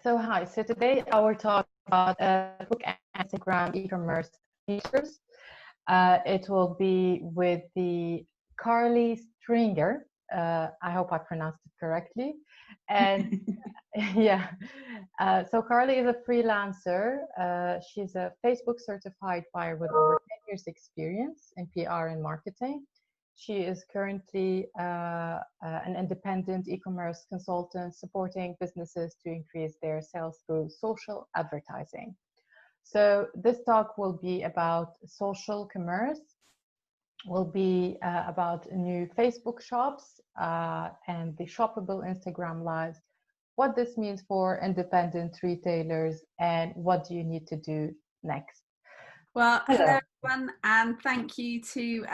Hi, so today our talk about Facebook and Instagram e-commerce features. It will be with the Carly Stringer. I hope I pronounced it correctly. And yeah, so Carly is a freelancer. She's a Facebook certified buyer with over 10 years experience in PR and marketing. She is currently an independent e-commerce consultant supporting businesses to increase their sales through social advertising. So this talk will be about social commerce, will be about new Facebook shops and the shoppable Instagram lives, what this means for independent retailers, and what do you need to do next. Well, hello everyone, and thank you to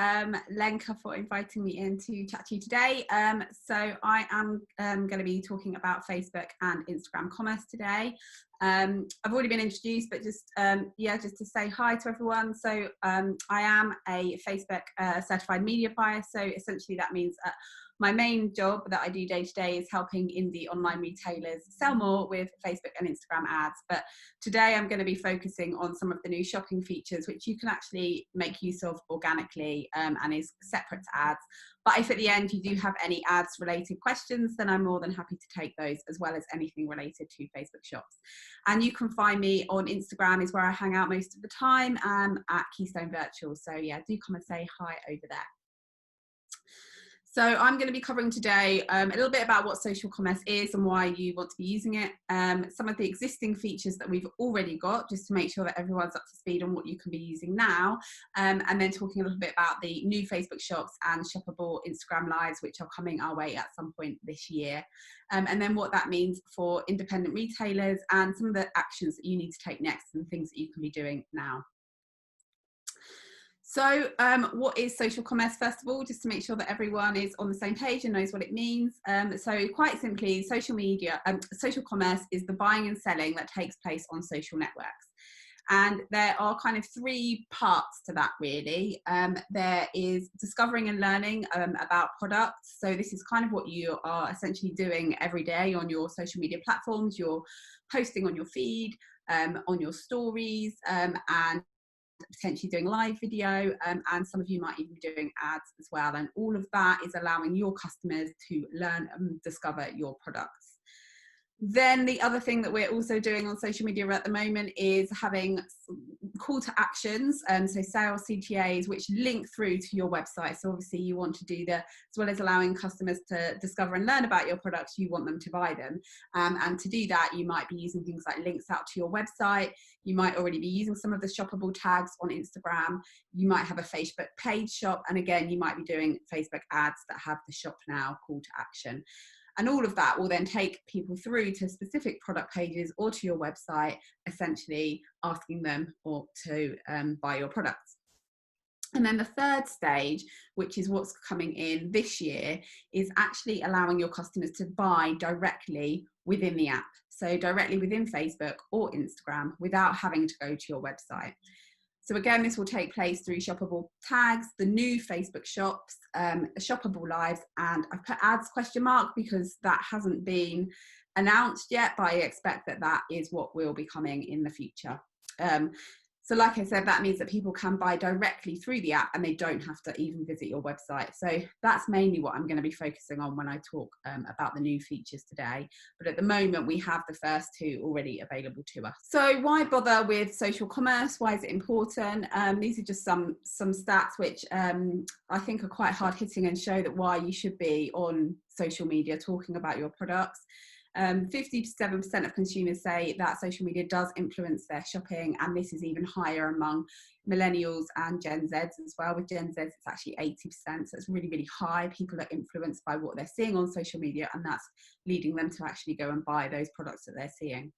Lenka for inviting me in to chat to you today. So I am going to be talking about Facebook and Instagram commerce today. I've already been introduced, but just to say hi to everyone. So I am a Facebook certified media buyer. So essentially that means my main job that I do day to day is helping indie online retailers sell more with Facebook and Instagram ads. But today I'm going to be focusing on some of the new shopping features which you can actually make use of organically and is separate to ads. But if at the end you do have any ads related questions, then I'm more than happy to take those, as well as anything related to Facebook shops. And you can find me on Instagram, is where I hang out most of the time, at Keystone Virtual. So yeah, do come and say hi over there. So I'm going to be covering today a little bit about what social commerce is and why you want to be using it, some of the existing features that we've already got, just to make sure that everyone's up to speed on what you can be using now, and then talking a little bit about the new Facebook shops and shoppable Instagram lives, which are coming our way at some point this year, and then what that means for independent retailers and some of the actions that you need to take next and things that you can be doing now. So what is social commerce, first of all, just to make sure that everyone is on the same page and knows what it means. So quite simply, social commerce is the buying and selling that takes place on social networks. And there are kind of three parts to that, really. There is discovering and learning about products. So this is kind of what you are essentially doing every day on your social media platforms. You're posting on your feed, on your stories, and potentially doing live video, and some of you might even be doing ads as well, and all of that is allowing your customers to learn and discover your products. Then the other thing that we're also doing on social media at the moment is having call to actions, so sales CTAs, which link through to your website. So obviously you want to do as well as allowing customers to discover and learn about your products, you want them to buy them. And to do that, you might be using things like links out to your website. You might already be using some of the shoppable tags on Instagram. You might have a Facebook page shop. And again, you might be doing Facebook ads that have the shop now call to action. And all of that will then take people through to specific product pages or to your website, essentially asking them to buy your products. And then the third stage, which is what's coming in this year, is actually allowing your customers to buy directly within the app. So directly within Facebook or Instagram without having to go to your website. So again, this will take place through shoppable tags, the new Facebook shops, shoppable lives, and I've put ads ? Because that hasn't been announced yet, but I expect that that is what will be coming in the future. So like I said, that means that people can buy directly through the app and they don't have to even visit your website. So that's mainly what I'm going to be focusing on when I talk about the new features today. But at the moment, we have the first two already available to us. So why bother with social commerce? Why is it important? These are just some stats which I think are quite hard hitting and show that why you should be on social media talking about your products. 57% of consumers say that social media does influence their shopping, and this is even higher among millennials and Gen Zs as well. With Gen Zs, it's actually 80%, so it's really, really high. People are influenced by what they're seeing on social media, and that's leading them to actually go and buy those products that they're seeing.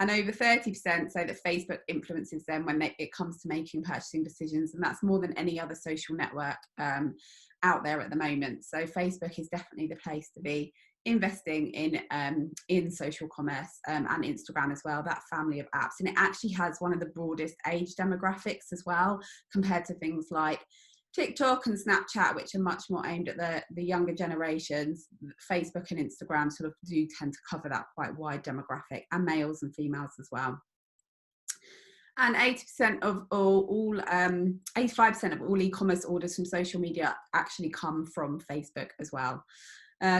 And over 30% say that Facebook influences them when it comes to making purchasing decisions, and that's more than any other social network out there at the moment. So Facebook is definitely the place to be investing in social commerce, and Instagram as well, that family of apps. And it actually has one of the broadest age demographics as well, compared to things like TikTok and Snapchat, which are much more aimed at the younger generations. Facebook and Instagram sort of do tend to cover that quite wide demographic, and males and females as well. And 80% of all 85% of all e-commerce orders from social media actually come from Facebook as well.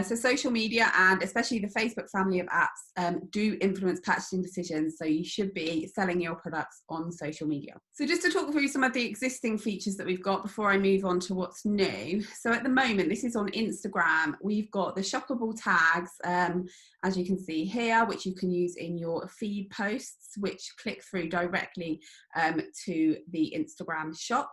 So social media, and especially the Facebook family of apps, do influence purchasing decisions. So you should be selling your products on social media. So just to talk through some of the existing features that we've got before I move on to what's new. So at the moment, this is on Instagram. We've got the shoppable tags, as you can see here, which you can use in your feed posts, which click through directly to the Instagram shop.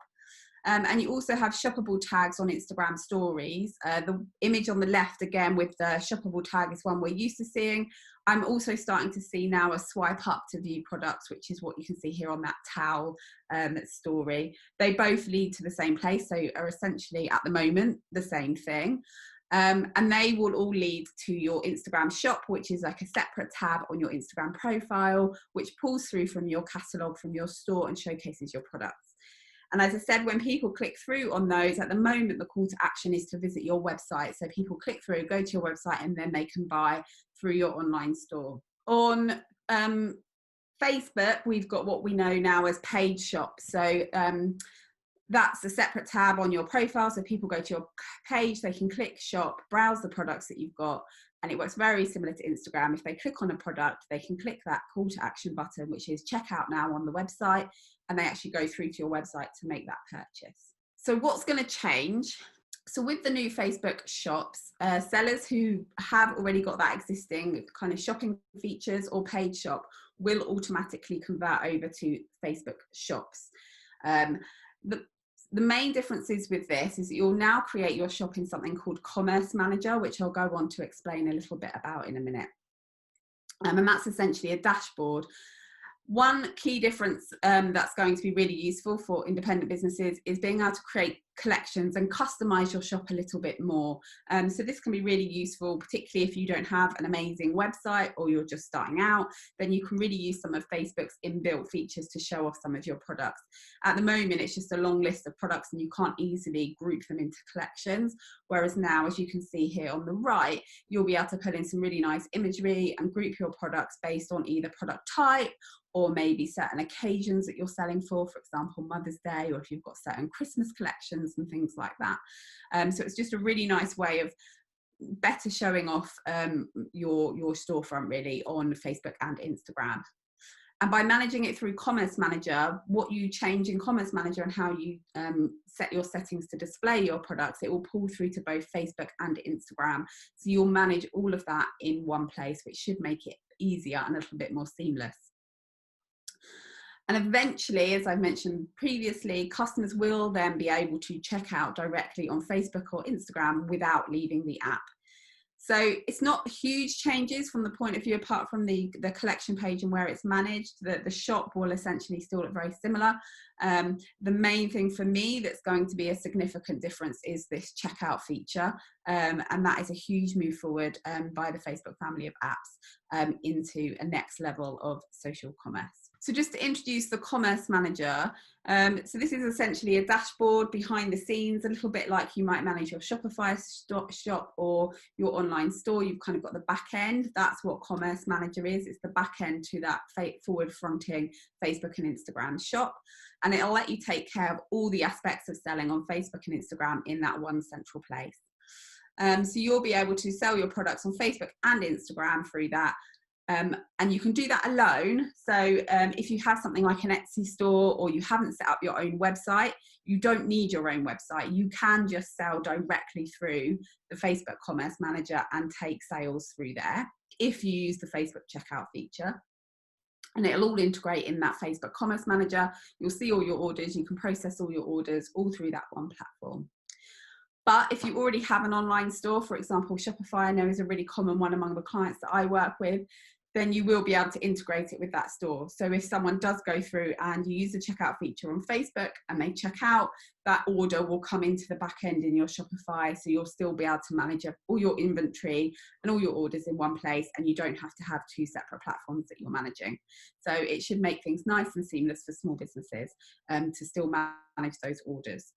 And you also have shoppable tags on Instagram stories. The image on the left, again, with the shoppable tag is one we're used to seeing. I'm also starting to see now a swipe up to view products, which is what you can see here on that towel story. They both lead to the same place, so are essentially at the moment the same thing. And they will all lead to your Instagram shop, which is like a separate tab on your Instagram profile, which pulls through from your catalogue, from your store, and showcases your products. And as I said, when people click through on those, at the moment, the call to action is to visit your website. So people click through, go to your website, and then they can buy through your online store. On Facebook, we've got what we know now as paid shops. So that's a separate tab on your profile. So people go to your page, they can click shop, browse the products that you've got, and it works very similar to Instagram. If they click on a product, they can click that call to action button, which is check out now on the website, and they actually go through to your website to make that purchase. So what's going to change? So with the new Facebook shops, sellers who have already got that existing kind of shopping features or paid shop will automatically convert over to Facebook shops. The main differences with this is that you'll now create your shop in something called Commerce Manager, which I'll go on to explain a little bit about in a minute. And that's essentially a dashboard. One key difference that's going to be really useful for independent businesses is being able to create collections and customize your shop a little bit more. So this can be really useful, particularly if you don't have an amazing website or you're just starting out, then you can really use some of Facebook's inbuilt features to show off some of your products. At the moment, it's just a long list of products and you can't easily group them into collections. Whereas now, as you can see here on the right, you'll be able to put in some really nice imagery and group your products based on either product type or maybe certain occasions that you're selling for example, Mother's Day, or if you've got certain Christmas collections and things like that. So it's just a really nice way of better showing off your storefront really on Facebook and Instagram. And by managing it through Commerce Manager, what you change in Commerce Manager and how you set your settings to display your products, it will pull through to both Facebook and Instagram. So you'll manage all of that in one place, which should make it easier and a little bit more seamless. And eventually, as I mentioned previously, customers will then be able to check out directly on Facebook or Instagram without leaving the app. So it's not huge changes from the point of view, apart from the collection page and where it's managed. The shop will essentially still look very similar. The main thing for me that's going to be a significant difference is this checkout feature. And that is a huge move forward by the Facebook family of apps into a next level of social commerce. So just to introduce the Commerce Manager, so this is essentially a dashboard behind the scenes, a little bit like you might manage your Shopify shop or your online store. You've kind of got the back end. That's what Commerce Manager is. It's the back end to that forward fronting Facebook and Instagram shop. And it'll let you take care of all the aspects of selling on Facebook and Instagram in that one central place. So you'll be able to sell your products on Facebook and Instagram through that. And you can do that alone. So if you have something like an Etsy store or you haven't set up your own website, you don't need your own website. You can just sell directly through the Facebook Commerce Manager and take sales through there if you use the Facebook checkout feature. And it'll all integrate in that Facebook Commerce Manager. You'll see all your orders. You can process all your orders all through that one platform. But if you already have an online store, for example, Shopify, I know is a really common one among the clients that I work with, then you will be able to integrate it with that store. So if someone does go through and you use the checkout feature on Facebook and they check out, that order will come into the back end in your Shopify. So you'll still be able to manage all your inventory and all your orders in one place, and you don't have to have two separate platforms that you're managing. So it should make things nice and seamless for small businesses to still manage those orders.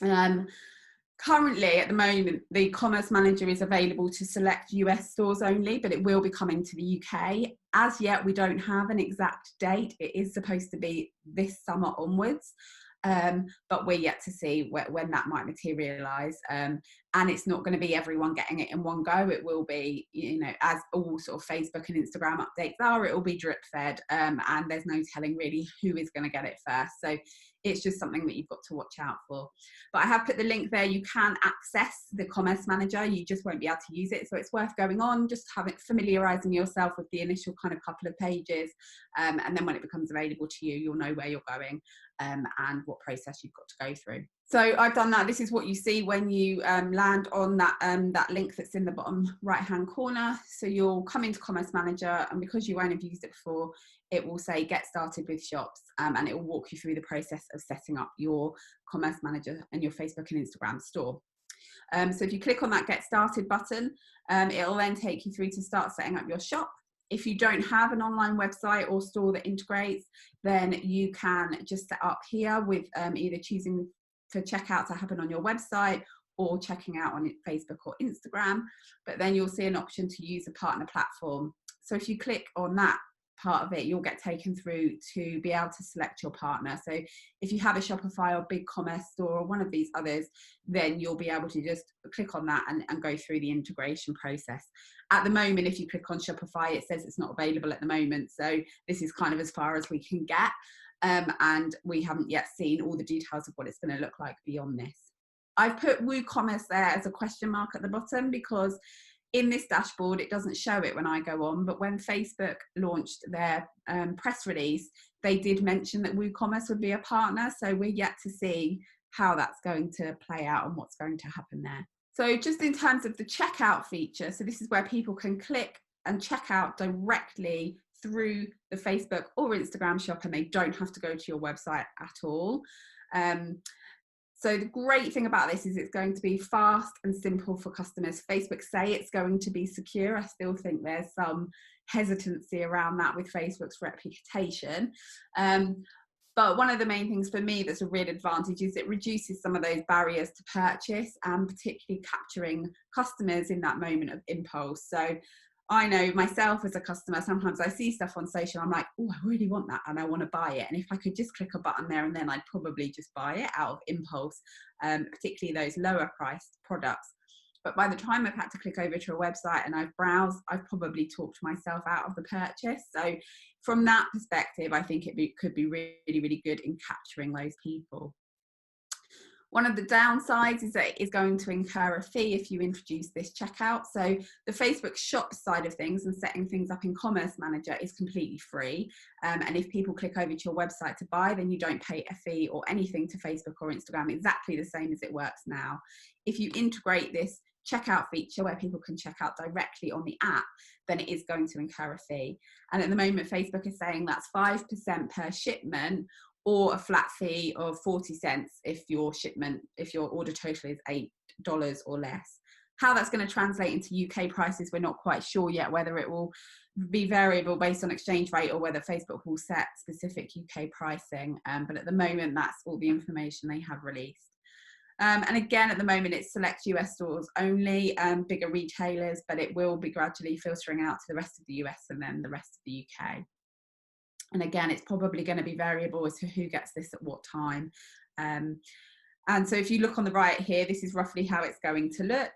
Currently, at the moment, the Commerce Manager is available to select US stores only, but it will be coming to the UK. As yet, we don't have an exact date. It is supposed to be this summer onwards, but we're yet to see when that might materialise. And it's not going to be everyone getting it in one go. It will be, you know, as all sort of Facebook and Instagram updates are, it will be drip fed, and there's no telling really who is going to get it first. So it's just something that you've got to watch out for. But I have put the link there. You can access the Commerce Manager. You just won't be able to use it. So it's worth going on, just familiarising yourself with the initial kind of couple of pages. And then when it becomes available to you, you'll know where you're going and what process you've got to go through. So I've done that. This is what you see when you land on that link that's in the bottom right-hand corner. So you'll come into Commerce Manager, and because you won't have used it before, it will say get started with shops, and it will walk you through the process of setting up your Commerce Manager and your Facebook and Instagram store. So if you click on that get started button, it'll then take you through to start setting up your shop. If you don't have an online website or store that integrates, then you can just set up here with either choosing for checkout to happen on your website or checking out on Facebook or Instagram. But then you'll see an option to use a partner platform. So if you click on that part of it, you'll get taken through to be able to select your partner. So if you have a Shopify or BigCommerce store or one of these others, then you'll be able to just click on that and go through the integration process. At the moment, if you click on Shopify, it says it's not available at the moment. So this is kind of as far as we can get. And we haven't yet seen all the details of what it's going to look like beyond this. I've put WooCommerce there as a question mark at the bottom because in this dashboard, it doesn't show it when I go on, but when Facebook launched their press release, they did mention that WooCommerce would be a partner. So we're yet to see how that's going to play out and what's going to happen there. So just in terms of the checkout feature, so this is where people can click and check out directly through the Facebook or Instagram shop, and they don't have to go to your website at all. So the great thing about this is it's going to be fast and simple for customers. Facebook say it's going to be secure. I still think there's some hesitancy around that with Facebook's reputation. But one of the main things for me that's a real advantage is it reduces some of those barriers to purchase, and particularly capturing customers in that moment of impulse. So I know myself as a customer, sometimes I see stuff on social, I'm like, oh, I really want that and I want to buy it. And if I could just click a button there and then, I'd probably just buy it out of impulse, particularly those lower priced products. But by the time I've had to click over to a website and I've browsed, I've probably talked myself out of the purchase. So from that perspective, I think could be really, really good in capturing those people. One of the downsides is that it is going to incur a fee if you introduce this checkout. So the Facebook shop side of things and setting things up in Commerce Manager is completely free. And if people click over to your website to buy, then you don't pay a fee or anything to Facebook or Instagram, exactly the same as it works now. If you integrate this checkout feature where people can check out directly on the app, then it is going to incur a fee. And at the moment, Facebook is saying that's 5% per shipment, or a flat fee of 40 cents if your order total is $8 or less. How that's going to translate into UK prices, we're not quite sure yet, whether it will be variable based on exchange rate or whether Facebook will set specific UK pricing. But at the moment, that's all the information they have released. And again, at the moment, it's select US stores only, bigger retailers, but it will be gradually filtering out to the rest of the US and then the rest of the UK. And again, it's probably going to be variable as to who gets this at what time. And so if you look on the right here, this is roughly how it's going to look.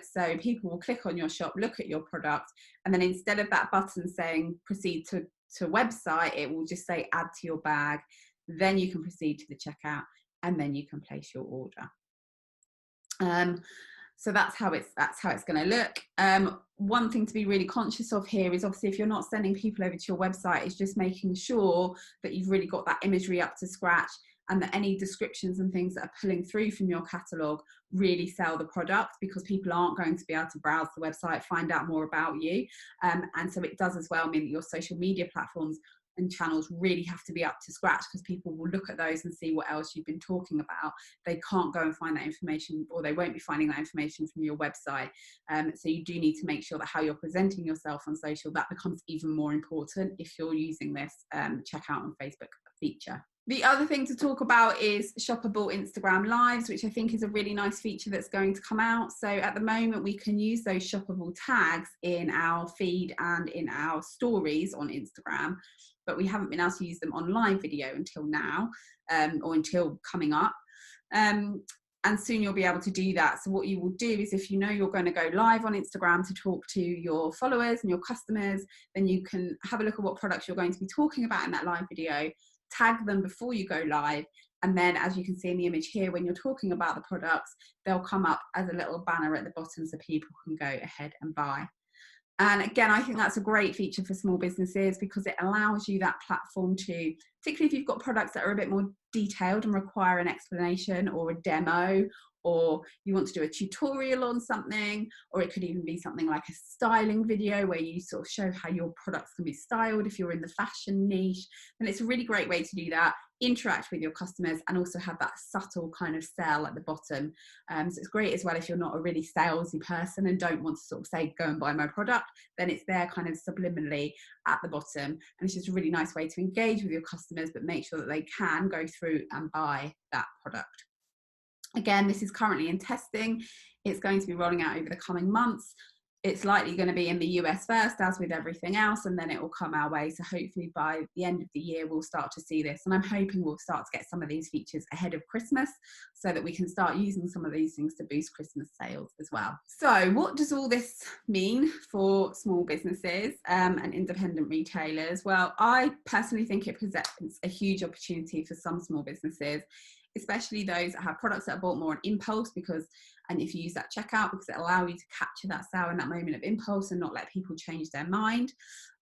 So people will click on your shop, look at your product, and then instead of that button saying proceed to website, it will just say add to your bag. Then you can proceed to the checkout, and then you can place your order. So that's how it's going to look. One thing to be really conscious of here is obviously if you're not sending people over to your website, is just making sure that you've really got that imagery up to scratch, and that any descriptions and things that are pulling through from your catalogue really sell the product, because people aren't going to be able to browse the website, find out more about you. And so it does as well mean that your social media platforms and channels really have to be up to scratch, because people will look at those and see what else you've been talking about. They can't go and find that information, or they won't be finding that information from your website. So you do need to make sure that how you're presenting yourself on social, that becomes even more important if you're using this checkout on Facebook feature. The other thing to talk about is shoppable Instagram lives, which I think is a really nice feature that's going to come out. So at the moment, we can use those shoppable tags in our feed and in our stories on Instagram, but we haven't been able to use them on live video until now, or until coming up. And soon you'll be able to do that. So what you will do is, if you know you're going to go live on Instagram to talk to your followers and your customers, then you can have a look at what products you're going to be talking about in that live video, tag them before you go live, and then, as you can see in the image here, when you're talking about the products, they'll come up as a little banner at the bottom so people can go ahead and buy. And again, I think that's a great feature for small businesses, because it allows you that platform to, particularly if you've got products that are a bit more detailed and require an explanation or a demo, or you want to do a tutorial on something, or it could even be something like a styling video where you sort of show how your products can be styled if you're in the fashion niche. And it's a really great way to do that, interact with your customers, and also have that subtle kind of sell at the bottom. So it's great as well if you're not a really salesy person and don't want to sort of say, go and buy my product, then it's there kind of subliminally at the bottom. And it's just a really nice way to engage with your customers, but make sure that they can go through and buy that product. Again, this is currently in testing. It's going to be rolling out over the coming months. It's likely going to be in the US first, as with everything else, and then it will come our way. So hopefully by the end of the year, we'll start to see this. And I'm hoping we'll start to get some of these features ahead of Christmas so that we can start using some of these things to boost Christmas sales as well. So what does all this mean for small businesses and independent retailers? Well, I personally think it presents a huge opportunity for some small businesses, especially those that have products that are bought more on impulse, and if you use that checkout, because it allows you to capture that sale in that moment of impulse and not let people change their mind.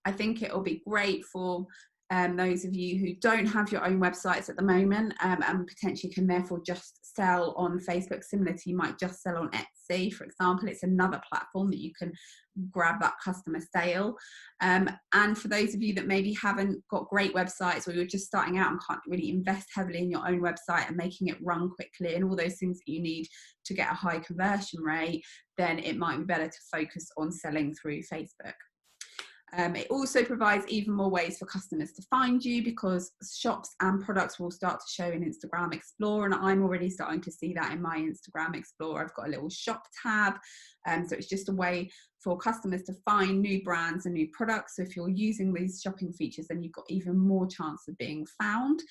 I think it'll be great for those of you who don't have your own websites at the moment, and potentially can therefore just sell on Facebook, similar to you might just sell on Etsy, for example. It's another platform that you can grab that customer sale. And for those of you that maybe haven't got great websites, or you're just starting out and can't really invest heavily in your own website and making it run quickly and all those things that you need to get a high conversion rate, then it might be better to focus on selling through Facebook. It also provides even more ways for customers to find you, because shops and products will start to show in Instagram Explorer, and I'm already starting to see that in my Instagram Explorer. I've got a little shop tab, so it's just a way for customers to find new brands and new products. So if you're using these shopping features, then you've got even more chance of being found.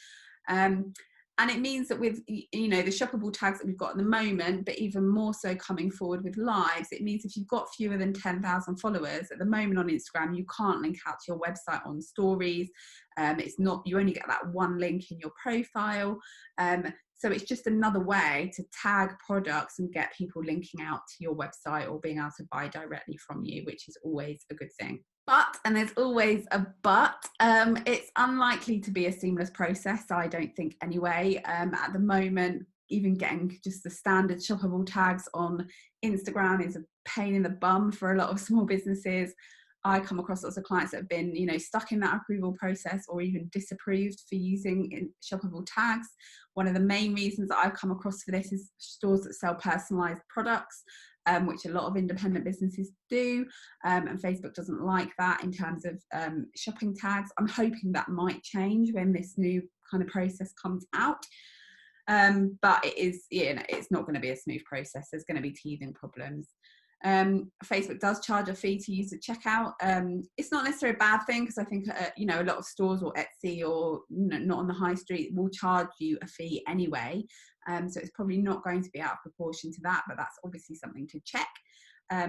And it means that with, the shoppable tags that we've got at the moment, but even more so coming forward with lives, it means if you've got fewer than 10,000 followers at the moment on Instagram, you can't link out to your website on stories. You only get that one link in your profile. So it's just another way to tag products and get people linking out to your website or being able to buy directly from you, which is always a good thing. But, and there's always a but, it's unlikely to be a seamless process, I don't think anyway. At the moment, even getting just the standard shoppable tags on Instagram is a pain in the bum for a lot of small businesses. I come across lots of clients that have been, stuck in that approval process or even disapproved for using shoppable tags. One of the main reasons that I've come across for this is stores that sell personalized products, which a lot of independent businesses do, and Facebook doesn't like that in terms of shopping tags. I'm hoping that might change when this new kind of process comes out, but it's not going to be a smooth process. There's going to be teething problems. Facebook does charge a fee to use the checkout. It's not necessarily a bad thing, because I think a lot of stores or Etsy or not on the high street will charge you a fee anyway, so it's probably not going to be out of proportion to that, but that's obviously something to check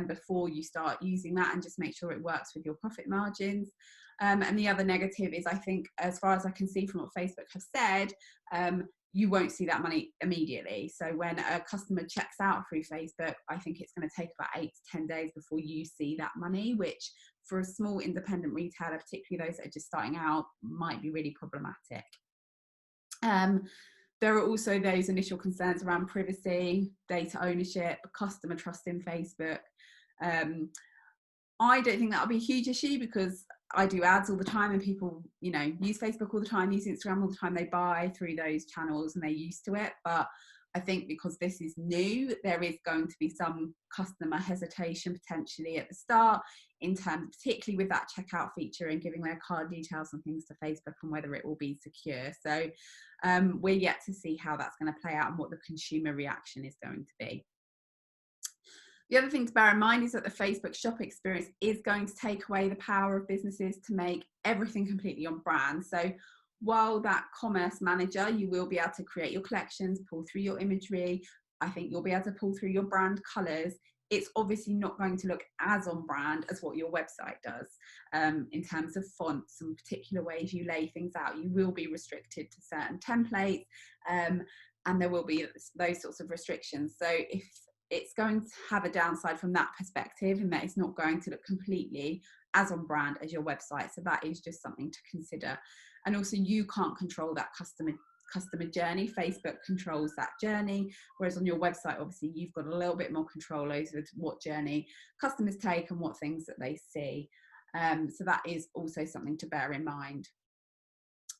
before you start using that, and just make sure it works with your profit margins. And the other negative is, I think, as far as I can see from what Facebook have said, you won't see that money immediately. So when a customer checks out through Facebook, I think it's going to take about 8 to 10 days before you see that money, which for a small independent retailer, particularly those that are just starting out, might be really problematic. There are also those initial concerns around privacy, data ownership, customer trust in Facebook. I don't think that'll be a huge issue, because I do ads all the time, and people, use Facebook all the time, use Instagram all the time. They buy through those channels and they're used to it. But I think because this is new, there is going to be some customer hesitation potentially at the start, in terms, particularly with that checkout feature and giving their card details and things to Facebook, and whether it will be secure. So we're yet to see how that's going to play out and what the consumer reaction is going to be. The other thing to bear in mind is that the Facebook shop experience is going to take away the power of businesses to make everything completely on brand. So while that commerce manager, you will be able to create your collections, pull through your imagery, I think you'll be able to pull through your brand colors, it's obviously not going to look as on brand as what your website does in terms of fonts and particular ways you lay things out. You will be restricted to certain templates, and there will be those sorts of restrictions. So if it's going to have a downside from that perspective, in that it's not going to look completely as on brand as your website. So that is just something to consider. And also, you can't control that customer journey. Facebook controls that journey, whereas on your website, obviously, you've got a little bit more control over what journey customers take and what things that they see. So that is also something to bear in mind.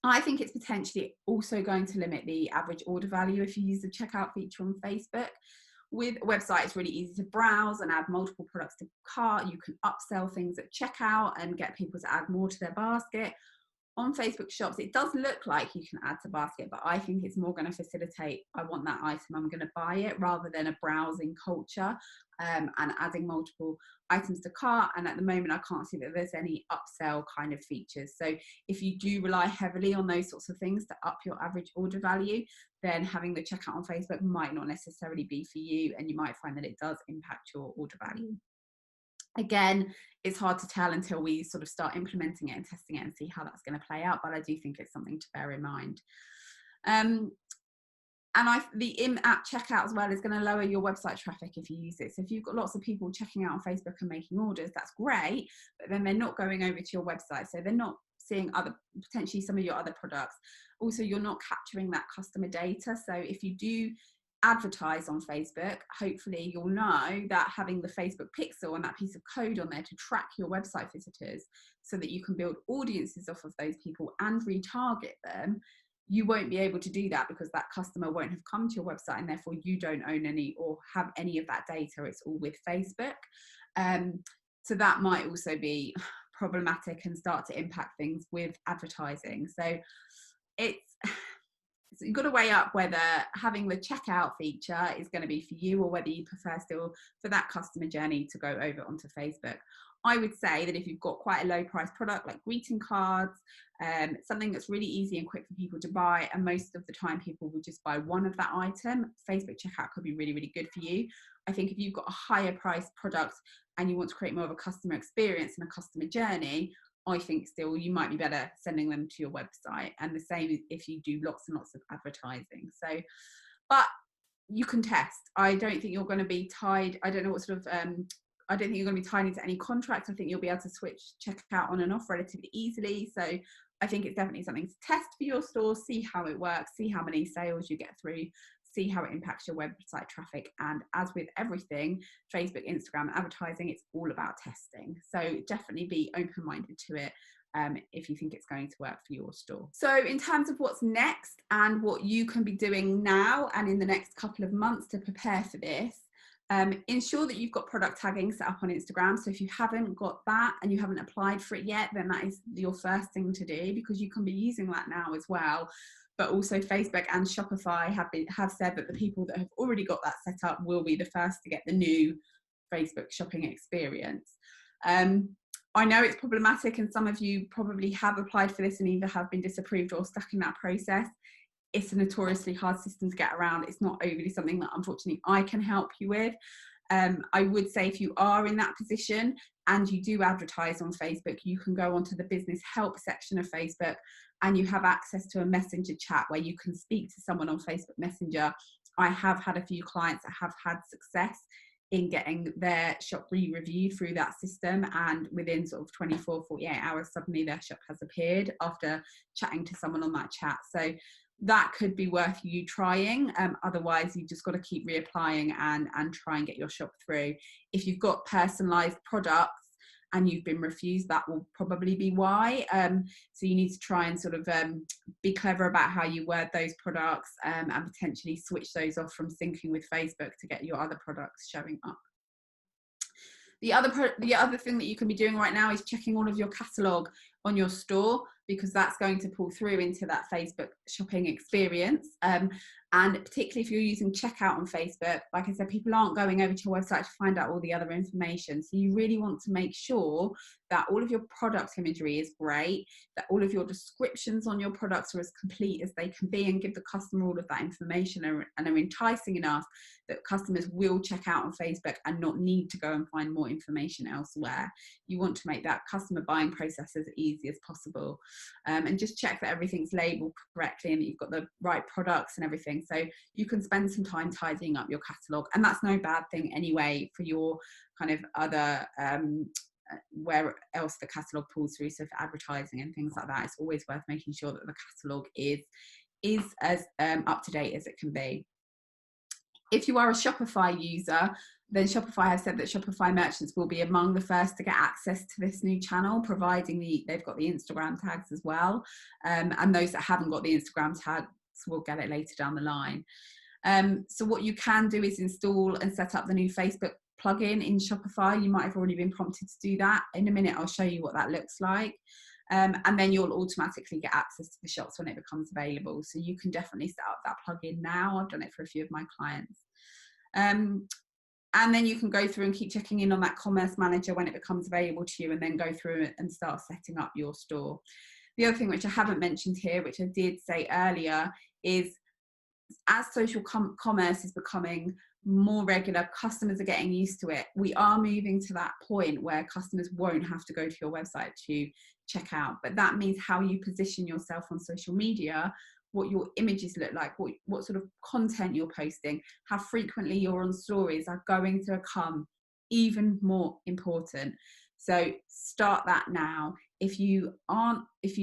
I think it's potentially also going to limit the average order value if you use the checkout feature on Facebook. With a website, it's really easy to browse and add multiple products to cart. You can upsell things at checkout and get people to add more to their basket. On Facebook shops, it does look like you can add to basket, but I think it's more going to facilitate, I want that item, I'm going to buy it, rather than a browsing culture and adding multiple items to cart. And at the moment, I can't see that there's any upsell kind of features. So if you do rely heavily on those sorts of things to up your average order value, then having the checkout on Facebook might not necessarily be for you, and you might find that it does impact your order value. Again, it's hard to tell until we sort of start implementing it and testing it and see how that's going to play out, but I do think it's something to bear in mind. The in-app checkout as well is going to lower your website traffic if you use it. So if you've got lots of people checking out on Facebook and making orders, that's great, but then they're not going over to your website. So they're not seeing potentially some of your other products. Also, you're not capturing that customer data. So if you do advertise on Facebook, hopefully you'll know that having the Facebook pixel and that piece of code on there to track your website visitors so that you can build audiences off of those people and retarget them, you won't be able to do that because that customer won't have come to your website, and therefore you don't own any or have any of that data. It's all with Facebook. So that might also be problematic and start to impact things with advertising. So you've got to weigh up whether having the checkout feature is going to be for you, or whether you prefer still for that customer journey to go over onto Facebook. I would say that if you've got quite a low price product like greeting cards, something that's really easy and quick for people to buy, and most of the time people will just buy one of that item, Facebook checkout could be really, really good for you. I think if you've got a higher priced product and you want to create more of a customer experience and a customer journey, I think still you might be better sending them to your website. And the same if you do lots and lots of advertising. So, but you can test. I don't think you're going to be tied. I don't know what sort of, I don't think you're going to be tied into any contract. I think you'll be able to switch checkout on and off relatively easily. So I think it's definitely something to test for your store, see how it works, see how many sales you get through, see how it impacts your website traffic. And as with everything, Facebook, Instagram, advertising, it's all about testing. So definitely be open-minded to it if you think it's going to work for your store. So in terms of what's next and what you can be doing now and in the next couple of months to prepare for this, ensure that you've got product tagging set up on Instagram. So if you haven't got that and you haven't applied for it yet, then that is your first thing to do, because you can be using that now as well. But also Facebook and Shopify have said that the people that have already got that set up will be the first to get the new Facebook shopping experience. I know it's problematic, and some of you probably have applied for this and either have been disapproved or stuck in that process. It's a notoriously hard system to get around. It's not overly something that unfortunately I can help you with. I would say if you are in that position and you do advertise on Facebook, you can go onto the business help section of Facebook and you have access to a messenger chat where you can speak to someone on Facebook Messenger. I have had a few clients that have had success in getting their shop re-reviewed through that system, and within sort of 24, 48 hours, suddenly their shop has appeared after chatting to someone on that chat. So that could be worth you trying. Otherwise, you've just got to keep reapplying and try and get your shop through. If you've got personalized products and you've been refused, that will probably be why. So you need to try and sort of be clever about how you word those products, and potentially switch those off from syncing with Facebook to get your other products showing up. The other thing that you can be doing right now is checking all of your catalogue on your store, because that's going to pull through into that Facebook shopping experience. And particularly if you're using checkout on Facebook, like I said, people aren't going over to your website to find out all the other information. So you really want to make sure that all of your product imagery is great, that all of your descriptions on your products are as complete as they can be, and give the customer all of that information and are enticing enough that customers will check out on Facebook and not need to go and find more information elsewhere. You want to make that customer buying process as easy as possible, and just check that everything's labeled correctly and that you've got the right products and everything. So you can spend some time tidying up your catalogue, and that's no bad thing anyway for your kind of other where else the catalogue pulls through. So for advertising and things like that, it's always worth making sure that the catalogue is as up to date as it can be. If you are a Shopify user, then Shopify has said that Shopify merchants will be among the first to get access to this new channel, providing they've got the Instagram tags as well. And those that haven't got the Instagram tags will get it later down the line. So what you can do is install and set up the new Facebook plugin in Shopify. You might have already been prompted to do that. In a minute, I'll show you what that looks like. And then you'll automatically get access to the shops when it becomes available. So you can definitely set up that plugin now. I've done it for a few of my clients. And then you can go through and keep checking in on that commerce manager when it becomes available to you, and then go through and start setting up your store. The other thing which I haven't mentioned here, which I did say earlier, is as social commerce is becoming more regular, customers are getting used to it. We are moving to that point where customers won't have to go to your website to check out, but that means how you position yourself on social media, what your images look like, what sort of content you're posting, how frequently you're on stories are going to become even more important. So start that now. If you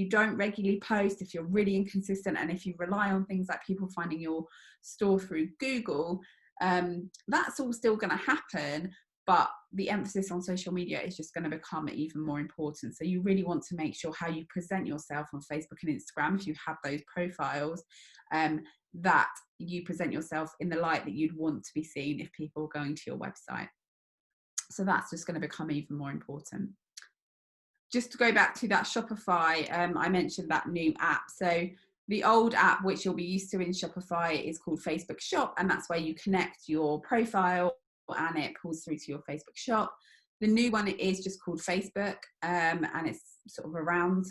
don't regularly post, if you're really inconsistent, and if you rely on things like people finding your store through Google, that's all still going to happen, but the emphasis on social media is just going to become even more important. So you really want to make sure how you present yourself on Facebook and Instagram, if you have those profiles, that you present yourself in the light that you'd want to be seen if people are going to your website. So that's just going to become even more important. Just to go back to that Shopify, I mentioned that new app. So the old app, which you'll be used to in Shopify, is called Facebook Shop, and that's where you connect your profile and it pulls through to your Facebook shop. The new one is just called Facebook, and it's sort of a round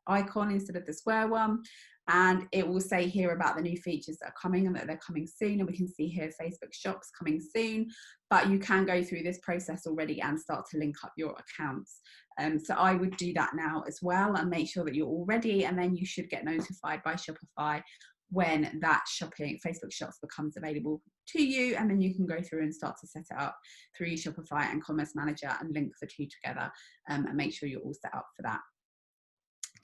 icon instead of the square one. And it will say here about the new features that are coming and that they're coming soon. And we can see here Facebook Shops coming soon, but you can go through this process already and start to link up your accounts. So I would do that now as well and make sure that you're all ready, and then you should get notified by Shopify when that Facebook Shops becomes available to you, and then you can go through and start to set it up through Shopify and Commerce Manager and link the two together, and make sure you're all set up for that.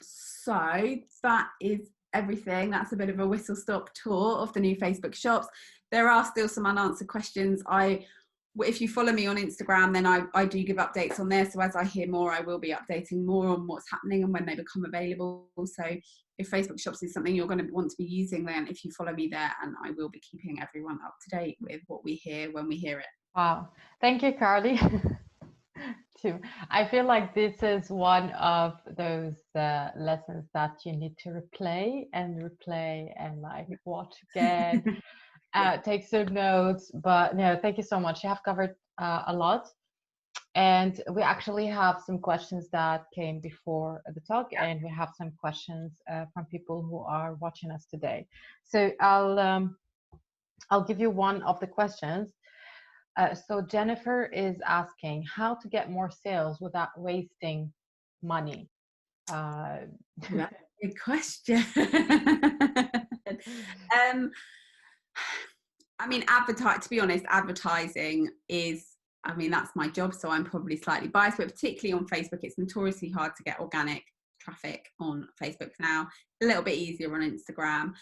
So that is everything. That's a bit of a whistle stop tour of the new Facebook Shops. There are still some unanswered questions. If you follow me on Instagram, then I do give updates on there. So as I hear more, I will be updating more on what's happening and when they become available. So if Facebook Shops is something you're going to want to be using, then if you follow me there, and I will be keeping everyone up to date with what we hear when we hear it. Wow. Thank you, Carly. I feel like this is one of those lessons that you need to replay and like watch again, take some notes. But no, thank you so much. You have covered a lot. And we actually have some questions that came before the talk, and we have some questions from people who are watching us today. So I'll give you one of the questions. So Jennifer is asking how to get more sales without wasting money. That's a good question. I mean, to be honest, advertising is, that's my job, so I'm probably slightly biased, but particularly on Facebook, it's notoriously hard to get organic traffic on Facebook now, a little bit easier on Instagram.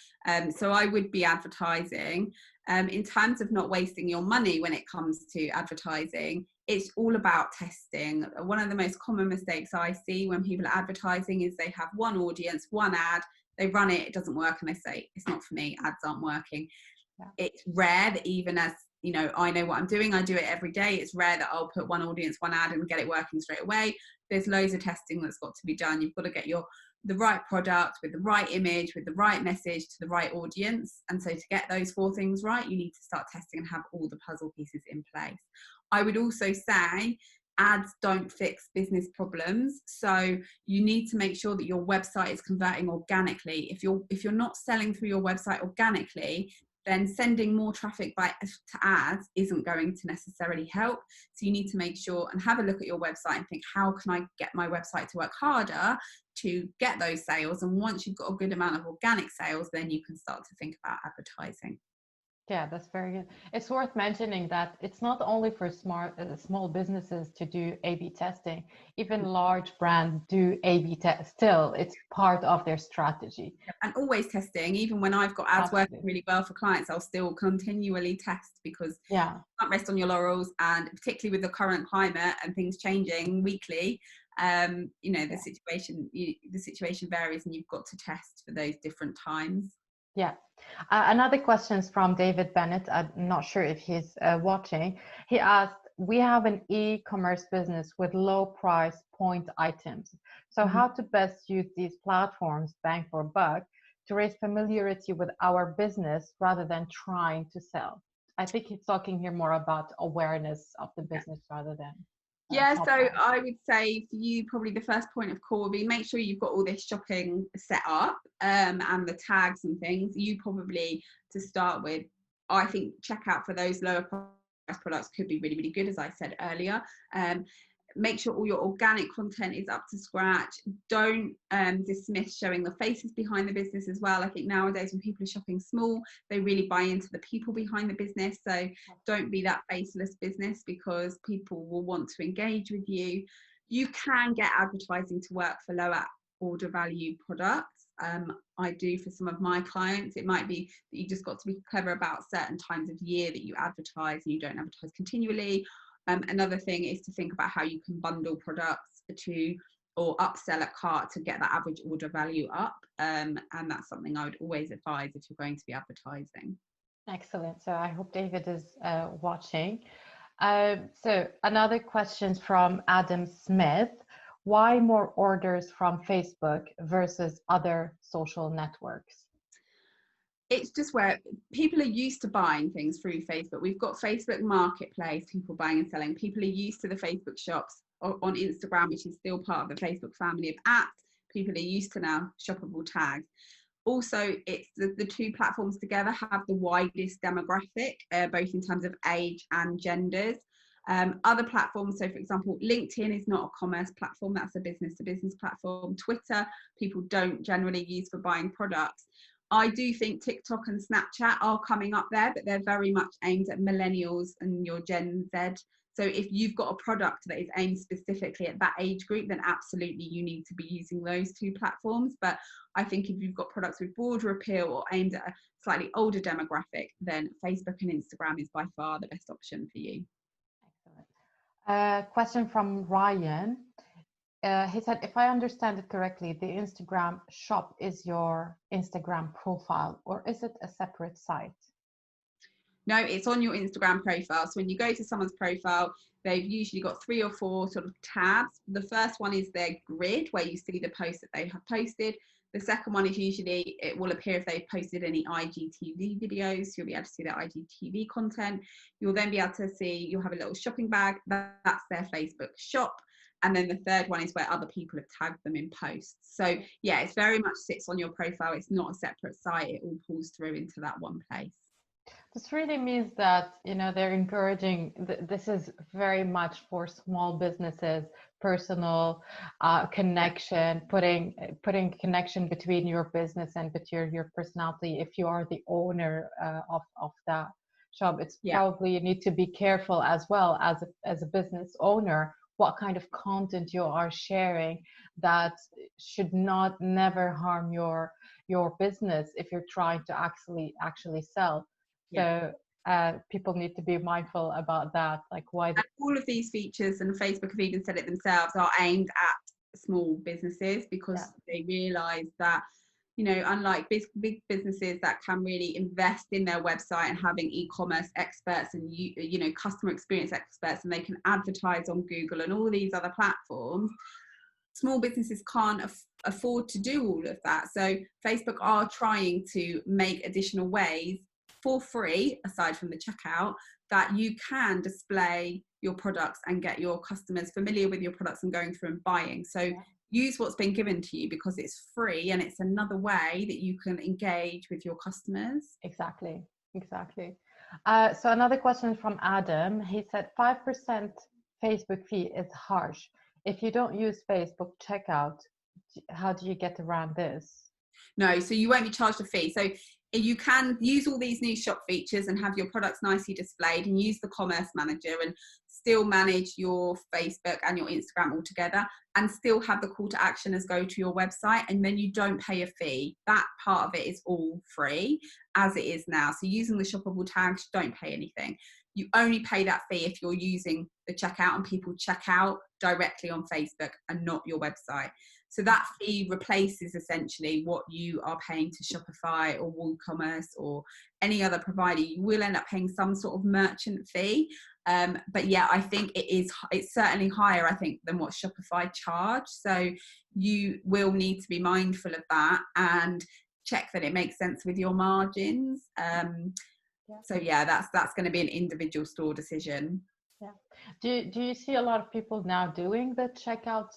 So I would be advertising. In terms of not wasting your money when it comes to advertising, it's all about testing. One of the most common mistakes I see when people are advertising is they have one audience, one ad, they run it, it doesn't work, and they say, it's not for me, ads aren't working. Yeah. It's rare that, even as, you know, I know what I'm doing, I do it every day. It's rare that I'll put one audience, one ad and get it working straight away. There's loads of testing that's got to be done. You've got to get the right product with the right image, with the right message to the right audience. And so to get those 4 things right, you need to start testing and have all the puzzle pieces in place. I would also say ads don't fix business problems. So you need to make sure that your website is converting organically. If you're not selling through your website organically, then sending more traffic to ads isn't going to necessarily help. So you need to make sure and have a look at your website and think, how can I get my website to work harder to get those sales? And once you've got a good amount of organic sales, then you can start to think about advertising. Yeah, that's very good. It's worth mentioning that it's not only for small businesses to do A/B testing. Even large brands do A/B test. Still, it's part of their strategy. And always testing. Even when I've got ads working really well for clients, I'll still continually test, because you can't rest on your laurels. And particularly with the current climate and things changing weekly, you know, the situation varies, and you've got to test for those different times. Yeah. Another question is from David Bennett. I'm not sure if he's watching. He asked, we have an e-commerce business with low price point items. So how to best use these platforms, bang for buck, to raise familiarity with our business rather than trying to sell? I think he's talking here more about awareness of the business rather than... So I would say for you, probably the first point of call would be, make sure you've got all this shopping set up and the tags and things. You probably, to start with, I think checkout for those lower price products could be really, really good, as I said earlier. Make sure all your organic content is up to scratch. Don't dismiss showing the faces behind the business as well. I think nowadays when people are shopping small, they really buy into the people behind the business. So don't be that faceless business, because people will want to engage with you. You can get advertising to work for lower order value products. I do for some of my clients. It might be that you just got to be clever about certain times of year that you advertise, and you don't advertise continually. Another thing is to think about how you can bundle products or upsell a cart to get that average order value up. And that's something I would always advise if you're going to be advertising. Excellent. So I hope David is watching. So another question from Adam Smith. Why more orders from Facebook versus other social networks? It's just where people are used to buying things through Facebook. We've got Facebook Marketplace, people buying and selling. People are used to the Facebook shops on Instagram, which is still part of the Facebook family of apps. People are used to now shoppable tags. Also, it's the 2 platforms together have the widest demographic, both in terms of age and genders. Other platforms, so for example, LinkedIn is not a commerce platform, that's a business-to-business platform. Twitter, people don't generally use for buying products. I do think TikTok and Snapchat are coming up there, but they're very much aimed at millennials and your Gen Z. So if you've got a product that is aimed specifically at that age group, then absolutely you need to be using those 2 platforms. But I think if you've got products with broader appeal or aimed at a slightly older demographic, then Facebook and Instagram is by far the best option for you. Excellent. Question from Ryan. He said, if I understand it correctly, the Instagram shop is your Instagram profile, or is it a separate site? No, it's on your Instagram profile. So when you go to someone's profile, they've usually got 3 or 4 sort of tabs. The first one is their grid, where you see the posts that they have posted. The second one is usually, it will appear if they've posted any IGTV videos, you'll be able to see their IGTV content. You'll then be able to see, you'll have a little shopping bag, that's their Facebook shop. And then the third one is where other people have tagged them in posts. So yeah, it very much sits on your profile. It's not a separate site. It all pulls through into that one place. This really means that, you know, they're encouraging, this is very much for small businesses, personal connection, putting connection between your business and between your personality. If you are the owner of that shop, it's probably, you need to be careful as well as a business owner, what kind of content you are sharing that should never harm your business if you're trying to actually sell. So people need to be mindful about that. Like why And all of these features, and Facebook have even said it themselves, are aimed at small businesses because they realise that, you know, unlike big businesses that can really invest in their website and having e-commerce experts and you know customer experience experts, and they can advertise on Google and all these other platforms, small businesses can't afford to do all of that. So Facebook are trying to make additional ways for free, aside from the checkout, that you can display your products and get your customers familiar with your products and going through and buying. So use what's been given to you because it's free, and it's another way that you can engage with your customers. Exactly. So another question from Adam. He said 5% Facebook fee is harsh. If you don't use Facebook checkout, how do you get around this? No, so you won't be charged a fee. So you can use all these new shop features and have your products nicely displayed and use the commerce manager and still manage your Facebook and your Instagram all together, and still have the call to action as go to your website, and then you don't pay a fee. That part of it is all free as it is now. So using the shoppable tags, don't pay anything. You only pay that fee if you're using the checkout and people check out directly on Facebook and not your website. So that fee replaces essentially what you are paying to Shopify or WooCommerce or any other provider. You will end up paying some sort of merchant fee. But yeah, I think it's certainly higher, I think, than what Shopify charge. So you will need to be mindful of that and check that it makes sense with your margins. So yeah, that's going to be an individual store decision. Yeah. Do you see a lot of people now doing the checkout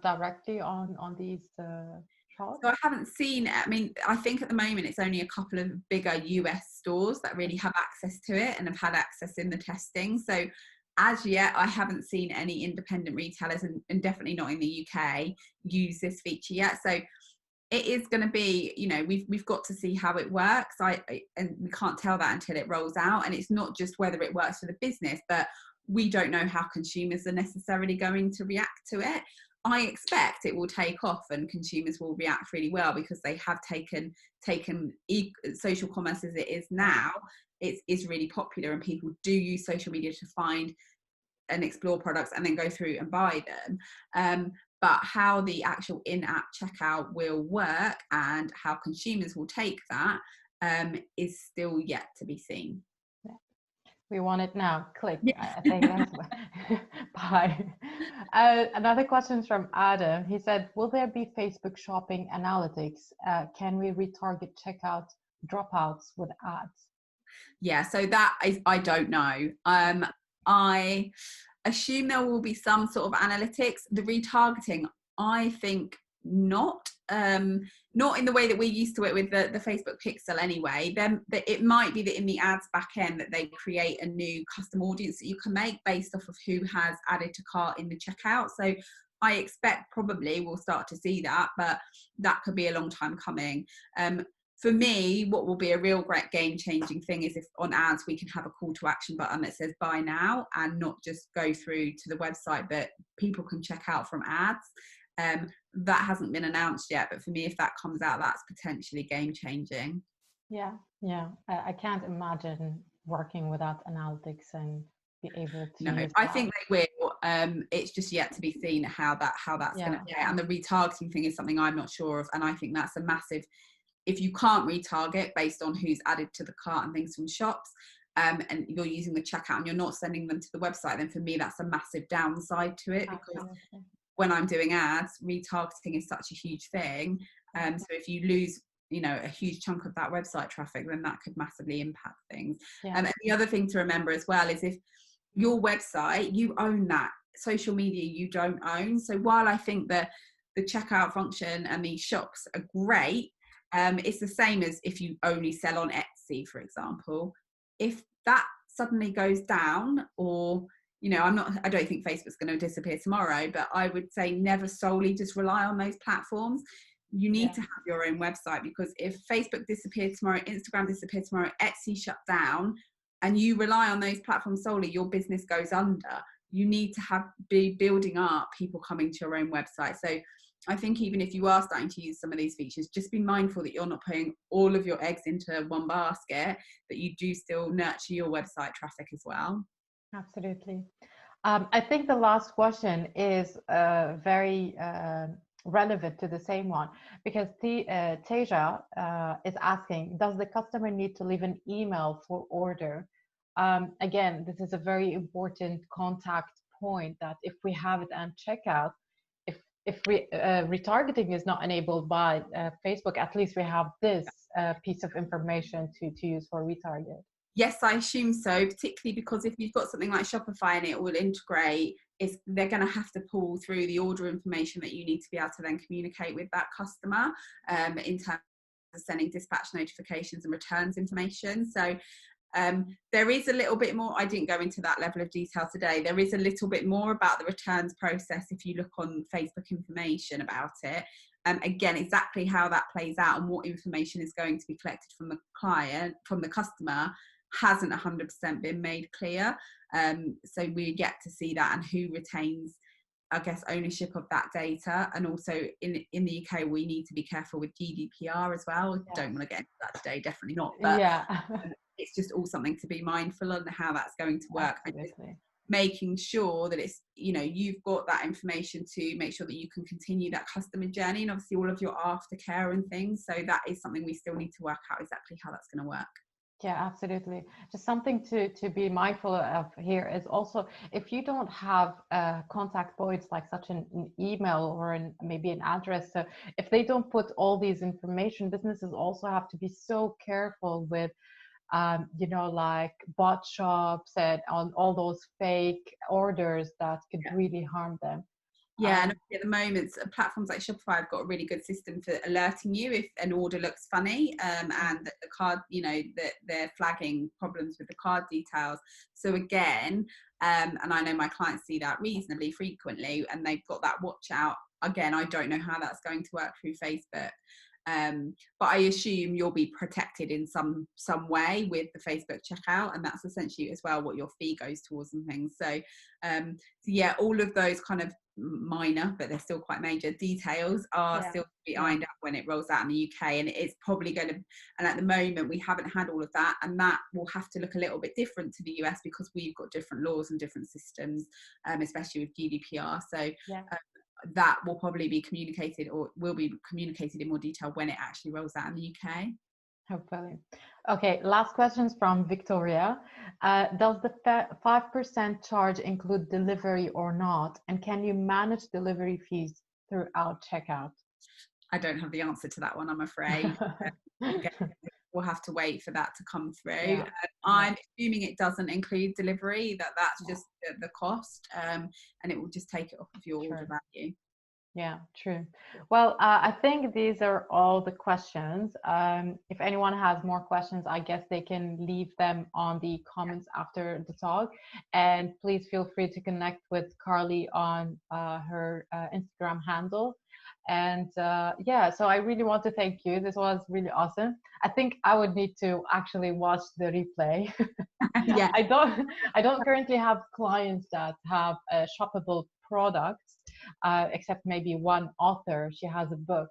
directly on these shops? So I haven't seen it. I mean, I think at the moment it's only a couple of bigger US stores that really have access to it and have had access in the testing. So as yet, I haven't seen any independent retailers, and definitely not in the UK, use this feature yet. So it is going to be, you know, we've got to see how it works. And we can't tell that until it rolls out. And it's not just whether it works for the business, but we don't know how consumers are necessarily going to react to it. I expect it will take off and consumers will react really well because they have taken social commerce as it is now. It's really popular, and people do use social media to find and explore products and then go through and buy them. But how the actual in-app checkout will work and how consumers will take that is still yet to be seen. We want it now. Click. I think that's bye. Another question from Adam. He said, will there be Facebook shopping analytics? Can we retarget checkout dropouts with ads? Yeah, so that is, I don't know. I assume there will be some sort of analytics. The retargeting, I think not. Not in the way that we're used to it with the Facebook pixel anyway. Then it might be that in the ads back end that they create a new custom audience that you can make based off of who has added to cart in the checkout. So I expect probably we'll start to see that, but that could be a long time coming. For me, what will be a real great game-changing thing is if on ads we can have a call to action button that says buy now and not just go through to the website, but people can check out from ads. That hasn't been announced yet, but for me, if that comes out, that's potentially game-changing. Yeah. I can't imagine working without analytics and be able to. No, I think they will. It's just yet to be seen how that's going to play. And the retargeting thing is something I'm not sure of, and I think that's a massive. If you can't retarget based on who's added to the cart and things from shops, and you're using the checkout and you're not sending them to the website, then for me that's a massive downside to it. Because when I'm doing ads, retargeting is such a huge thing. So if you lose, you know, a huge chunk of that website traffic, then that could massively impact things. And the other thing to remember as well is if your website, you own that. Social media, you don't own. So while I think that the checkout function and these shops are great, it's the same as if you only sell on Etsy, for example. If that suddenly goes down, or you know, I don't think Facebook's going to disappear tomorrow, but I would say never solely just rely on those platforms. You need to have your own website, because if Facebook disappeared tomorrow, Instagram disappeared tomorrow, Etsy shut down, and you rely on those platforms solely, your business goes under. You need to be building up people coming to your own website. So I think even if you are starting to use some of these features, just be mindful that you're not putting all of your eggs into one basket, that you do still nurture your website traffic as well. Absolutely. I think the last question is very relevant to the same one, because Teja is asking, does the customer need to leave an email for order? Again, this is a very important contact point, that if we have it on checkout, if retargeting is not enabled by Facebook, at least we have this piece of information to use for retarget. Yes, I assume so, particularly because if you've got something like Shopify and it will integrate, they're going to have to pull through the order information that you need to be able to then communicate with that customer in terms of sending dispatch notifications and returns information. So there is a little bit more. I didn't go into that level of detail today. There is a little bit more about the returns process if you look on Facebook information about it. Again, exactly how that plays out and what information is going to be collected from the client, from the customer, hasn't 100% been made clear. So we get to see that, and who retains, I guess, ownership of that data. And also in the UK, we need to be careful with GDPR as well. Yes. Don't want to get into that today, definitely not. But yeah, it's just all something to be mindful of, and how that's going to work. absolutely. Making sure that it's, you've got that information to make sure that you can continue that customer journey, and obviously all of your aftercare and things. So that is something we still need to work out exactly how that's going to work. Yeah, absolutely. Just something to be mindful of here is also, if you don't have contact points like such an email or maybe an address, so if they don't put all these information, businesses also have to be so careful with, like bot shops and on all those fake orders that could really harm them. Yeah, and at the moment, platforms like Shopify have got a really good system for alerting you if an order looks funny, and that the card, that they're flagging problems with the card details. So again, and I know my clients see that reasonably frequently, and they've got that watch out. Again, I don't know how that's going to work through Facebook. But I assume you'll be protected in some way with the Facebook checkout, and that's essentially as well what your fee goes towards and things. So yeah, all of those kind of minor, but they're still quite major details are still to be ironed out when it rolls out in the UK, and it's probably going to, and at the moment we haven't had all of that, and that will have to look a little bit different to the US because we've got different laws and different systems, especially with GDPR. So that will probably be communicated, or will be communicated in more detail when it actually rolls out in the UK. Hopefully. Okay, last questions from Victoria. Does the 5% charge include delivery or not? And can you manage delivery fees throughout checkout? I don't have the answer to that one, I'm afraid. We'll have to wait for that to come through. I'm assuming it doesn't include delivery, that's just the cost, and it will just take it off of your order value. Yeah, true. Well, I think these are all the questions. If anyone has more questions, I guess they can leave them on the comments after the talk. And please feel free to connect with Carly on her Instagram handle. And so I really want to thank you. This was really awesome. I think I would need to actually watch the replay. I don't currently have clients that have shoppable products, except maybe one author. She has a book,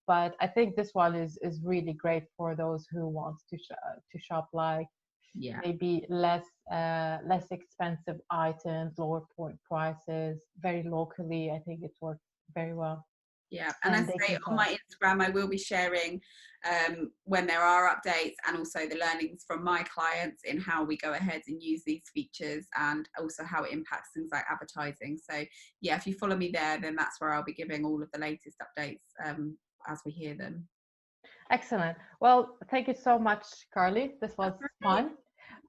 but I think this one is really great for those who want to shop like maybe less expensive items, lower point prices, very locally. I think it works very well. Yeah, and as I say, on my Instagram, I will be sharing when there are updates, and also the learnings from my clients in how we go ahead and use these features, and also how it impacts things like advertising. So yeah, if you follow me there, then that's where I'll be giving all of the latest updates as we hear them. Excellent. Well, thank you so much, Carly. This was fun.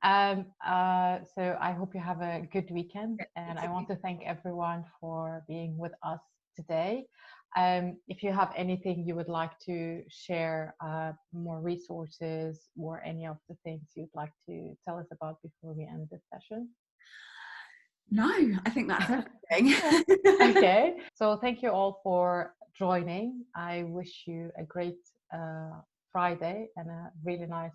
So I hope you have a good weekend, and I want to thank everyone for being with us today. If you have anything you would like to share, more resources or any of the things you'd like to tell us about before we end this session? No, I think that's everything. Okay, so thank you all for joining. I wish you a great Friday and a really nice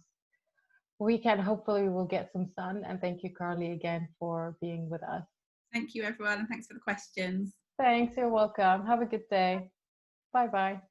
weekend. Hopefully we will get some sun, and thank you, Carly, again for being with us. Thank you, everyone, and thanks for the questions. Thanks, you're welcome. Have a good day. Bye bye.